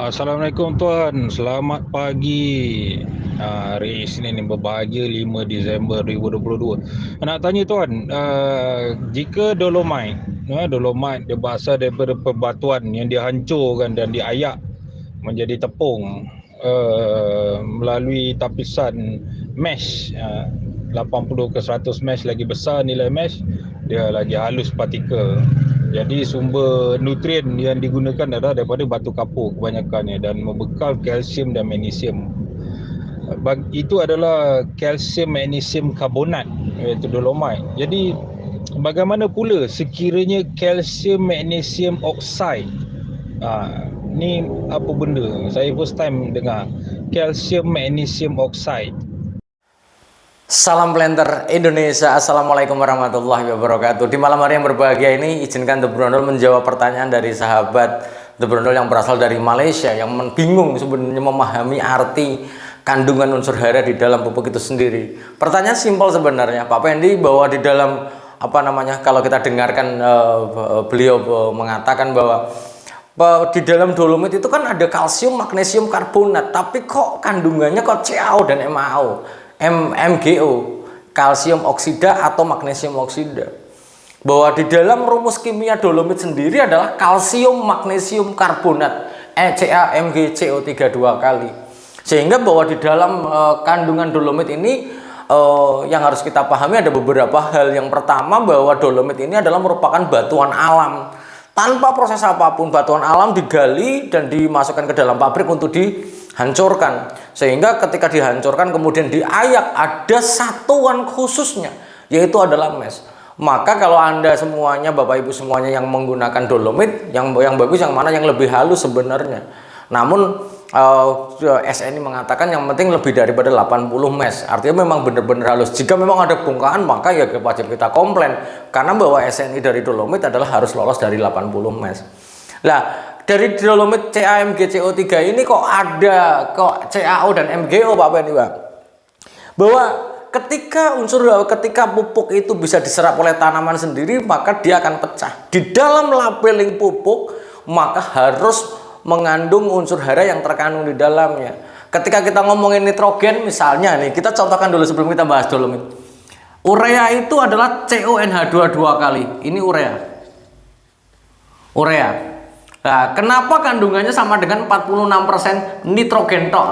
Assalamualaikum tuan, selamat pagi. Hari Isnin yang berbahagia 5 Disember 2022. Nak tanya tuan, jika dolomite dia berasal daripada perbatuan yang dihancurkan dan diayak menjadi tepung melalui tapisan mesh, 80 ke 100 mesh lagi besar nilai mesh, dia lagi halus partikel. Jadi sumber nutrien yang digunakan adalah daripada batu kapur kebanyakannya dan membekal kalsium dan magnesium. Itu adalah kalsium magnesium karbonat, iaitu dolomite. Jadi bagaimana pula sekiranya kalsium magnesium oxide? Ni apa benda? Saya first time dengar kalsium magnesium oxide. Salam Planter Indonesia, Assalamualaikum warahmatullahi wabarakatuh. Di malam hari yang berbahagia ini, izinkan The Brondol menjawab pertanyaan dari sahabat The Brondol yang berasal dari Malaysia, yang bingung sebenarnya memahami arti kandungan unsur hara di dalam pupuk itu sendiri. Pertanyaan simpel sebenarnya, Pak Pendi, bahwa di dalam kalau kita dengarkan beliau mengatakan bahwa di dalam dolomit itu kan ada kalsium, magnesium, karbonat, tapi kok kandungannya kok CaO dan MgO, kalsium oksida atau magnesium oksida. Bahwa di dalam rumus kimia dolomit sendiri adalah kalsium, magnesium, karbonat, CaMgCO3 dua kali. Sehingga bahwa di dalam kandungan dolomit ini yang harus kita pahami ada beberapa hal. Yang pertama, bahwa dolomit ini adalah merupakan batuan alam. Tanpa proses apapun, batuan alam digali dan dimasukkan ke dalam pabrik untuk dihancurkan. Sehingga ketika dihancurkan kemudian diayak, ada satuan khususnya, yaitu adalah mesh. Maka kalau Anda semuanya, Bapak Ibu semuanya yang menggunakan dolomit, yang bagus yang mana, yang lebih halus sebenarnya. Namun SNI mengatakan yang penting lebih daripada 80 mesh. Artinya memang benar-benar halus. Jika memang ada bongkahan, maka ya wajib kita komplain. Karena bahwa SNI dari dolomit adalah harus lolos dari 80 mesh. Lah, dari dolomit CaMgCO3 ini kok ada CaO dan MgO, Pak Pendi, Pak? Bahwa ketika pupuk itu bisa diserap oleh tanaman sendiri, maka dia akan pecah. Di dalam labeling pupuk, maka harus mengandung unsur hara yang terkandung di dalamnya. Ketika kita ngomongin nitrogen misalnya nih, kita contohkan dulu sebelum kita bahas dolomit. Urea itu adalah CONH2 dua kali. Ini urea. Nah, kenapa kandungannya sama dengan 46% nitrogen tok?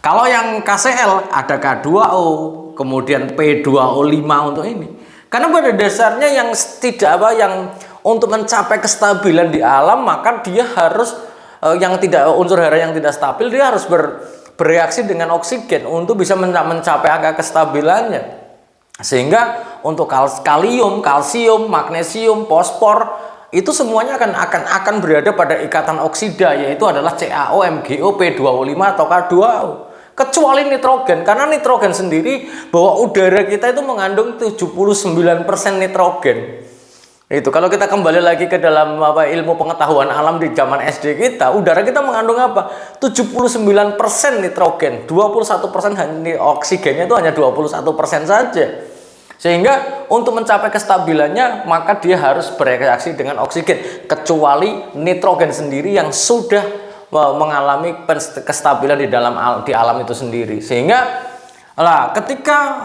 Kalau yang KCl ada K2O, kemudian P2O5 untuk ini. Karena pada dasarnya yang untuk mencapai kestabilan di alam, maka dia harus unsur hara yang tidak stabil, dia harus bereaksi dengan oksigen untuk bisa mencapai angka kestabilannya. Sehingga untuk kalium, kalsium, magnesium, fosfor itu semuanya akan berada pada ikatan oksida, yaitu adalah CaO, MgO, P2O5 atau K2O. Kecuali nitrogen, karena nitrogen sendiri, bahwa udara kita itu mengandung 79% nitrogen. Itu kalau kita kembali lagi ke dalam ilmu pengetahuan alam di zaman SD kita, udara kita mengandung apa? 79% nitrogen, 21% hanya oksigennya itu hanya 21% saja. Sehingga untuk mencapai kestabilannya, maka dia harus bereaksi dengan oksigen, kecuali nitrogen sendiri yang sudah mengalami kestabilan di alam itu sendiri. Sehingga ketika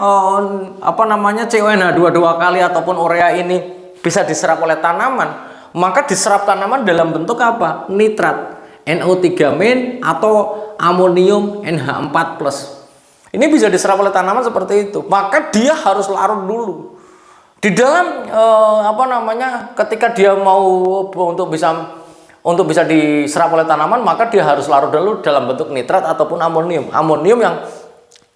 CONH2 dua kali ataupun urea ini bisa diserap oleh tanaman, maka diserap tanaman dalam bentuk apa? Nitrat, NO3- atau amonium NH4+. Ini bisa diserap oleh tanaman seperti itu. Maka dia harus larut dulu di dalam ketika dia mau untuk bisa diserap oleh tanaman, maka dia harus larut dulu dalam bentuk nitrat ataupun amonium. Amonium yang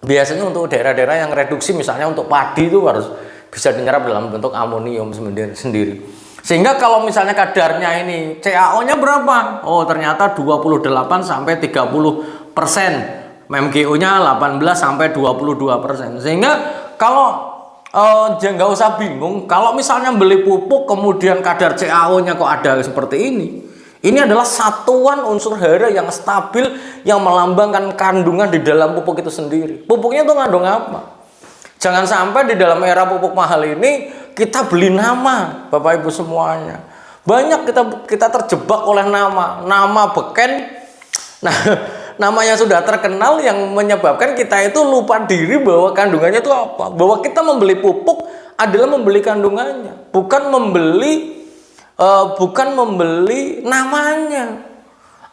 biasanya untuk daerah-daerah yang reduksi, misalnya untuk padi, itu harus bisa dinyerap dalam bentuk amonium sendiri. Sehingga kalau misalnya kadarnya ini CaO-nya berapa? Oh, ternyata 28 sampai 30%. MgO-nya 18 sampai 22%. Sehingga kalau nggak usah bingung kalau misalnya beli pupuk kemudian kadar CaO-nya kok ada seperti ini. Ini adalah satuan unsur hara yang stabil, yang melambangkan kandungan di dalam pupuk itu sendiri. Pupuknya itu mengandung apa? Jangan sampai di dalam era pupuk mahal ini kita beli nama, Bapak Ibu semuanya. Banyak kita terjebak oleh nama beken. Nah, nama yang sudah terkenal yang menyebabkan kita itu lupa diri bahwa kandungannya itu apa. Bahwa kita membeli pupuk adalah membeli kandungannya, bukan membeli namanya.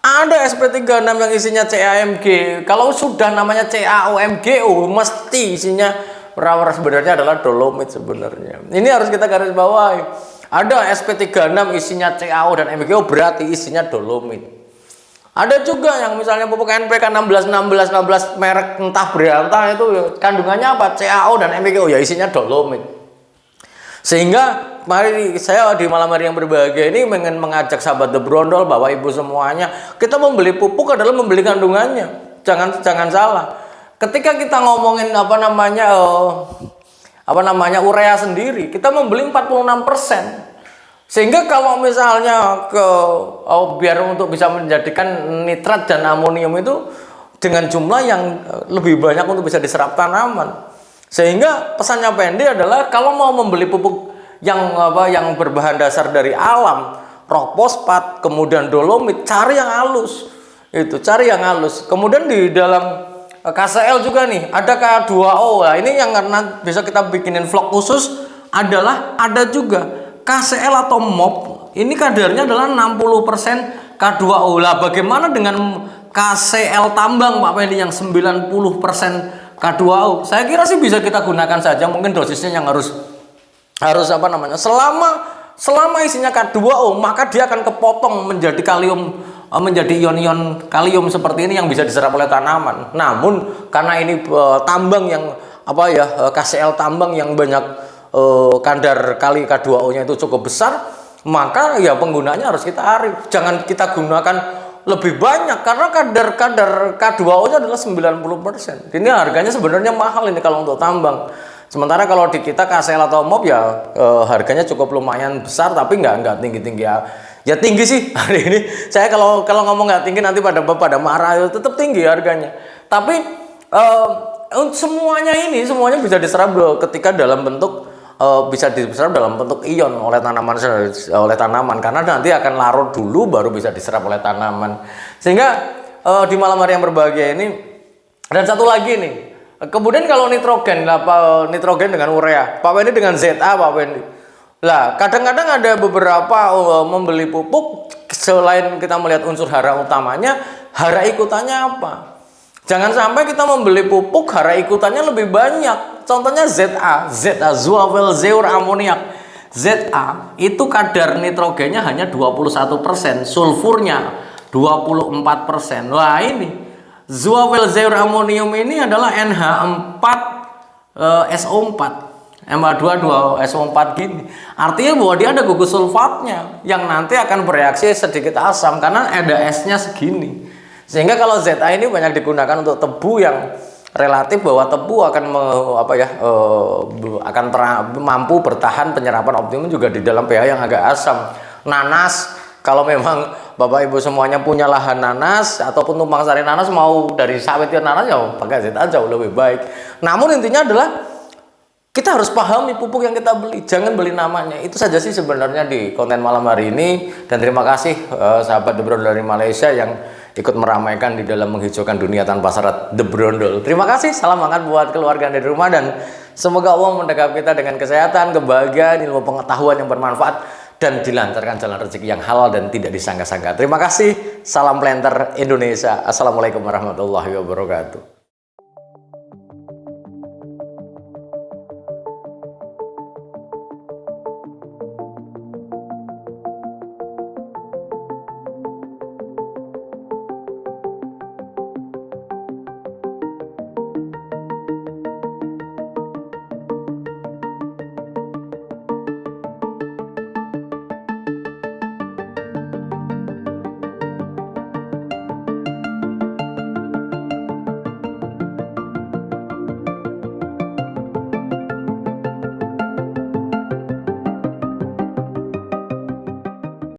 Ada SP36 yang isinya CAMG. Kalau sudah namanya CAOMGO, mesti isinya sebenarnya adalah dolomit sebenarnya. Ini harus kita garis bawahi. Ada SP36 isinya CAO dan MGO, berarti isinya dolomit. Ada juga yang misalnya pupuk NPK 16 merek entah berantah itu kandungannya apa? CAO dan MGO, ya isinya dolomit. Sehingga mari saya di malam hari yang berbahagia ini ingin mengajak sahabat The Brondol, Bapak Ibu semuanya, kita membeli pupuk adalah membeli kandungannya. Jangan salah. Ketika kita ngomongin urea sendiri, kita membeli 46%. Sehingga kalau misalnya biar untuk bisa menjadikan nitrat dan amonium itu dengan jumlah yang lebih banyak untuk bisa diserap tanaman. Sehingga pesannya Pendi adalah kalau mau membeli pupuk yang berbahan dasar dari alam, rock fosfat, kemudian dolomit, cari yang halus. Cari yang halus. Kemudian di dalam KCL juga nih, ada K2O. Nah, ini yang karena bisa kita bikinin vlog khusus adalah ada juga KCL atau MOP. Ini kadarnya adalah 60% K2O. Lah bagaimana dengan KCL tambang Pak Pendi yang 90% K2O? Saya kira sih bisa kita gunakan saja, mungkin dosisnya yang harus selama isinya K2O, maka dia akan kepotong menjadi kalium, menjadi ion-ion kalium seperti ini yang bisa diserap oleh tanaman. Namun karena ini tambang yang KCL tambang yang banyak kadar kali K2O-nya itu cukup besar, maka ya penggunaannya harus kita arif. Jangan kita gunakan lebih banyak karena kadar K2O-nya adalah 90%. Ini harganya sebenarnya mahal ini kalau untuk tambang. Sementara kalau di kita KCL atau MOP ya harganya cukup lumayan besar, tapi nggak tinggi-tinggi ya tinggi sih hari ini. Saya kalau ngomong nggak tinggi nanti pada marah, tetap tinggi harganya. Tapi semuanya bisa diserap ketika dalam bentuk bisa diserap dalam bentuk ion oleh tanaman karena nanti akan larut dulu baru bisa diserap oleh tanaman. Sehingga di malam hari yang berbahagia ini, dan satu lagi nih, kemudian kalau nitrogen dengan urea, Pak Pendi dengan ZA, Pak Pendi. Lah kadang-kadang ada beberapa membeli pupuk, selain kita melihat unsur hara utamanya, hara ikutannya apa? Jangan sampai kita membeli pupuk hara ikutannya lebih banyak. Contohnya ZA, Zoavelzeur amoniak. ZA itu kadar nitrogennya hanya 21%, sulfurnya 24%. Wah ini Zoavelzeur amonium ini adalah NH4SO4, MH22SO4 gini. Artinya bahwa dia ada gugus sulfatnya yang nanti akan bereaksi sedikit asam karena ada S-nya segini. Sehingga kalau ZA ini banyak digunakan untuk tebu yang relatif bahwa tebu akan mampu bertahan penyerapan optimum juga di dalam pH yang agak asam. Nanas, kalau memang Bapak Ibu semuanya punya lahan nanas ataupun tumpang sari nanas, mau dari sawit nanas ya pakai ZA jauh lebih baik. Namun intinya adalah kita harus pahami pupuk yang kita beli, jangan beli namanya. Itu saja sih sebenarnya di konten malam hari ini. Dan terima kasih sahabat The Brondol dari Malaysia yang ikut meramaikan di dalam menghijaukan dunia tanpa syarat The Brondol. Terima kasih, salam hangat buat keluarga dari rumah, dan semoga Allah mendekap kita dengan kesehatan, kebahagiaan, ilmu pengetahuan yang bermanfaat, dan dilancarkan jalan rezeki yang halal dan tidak disangka-sangka. Terima kasih, salam planter Indonesia. Assalamualaikum warahmatullahi wabarakatuh.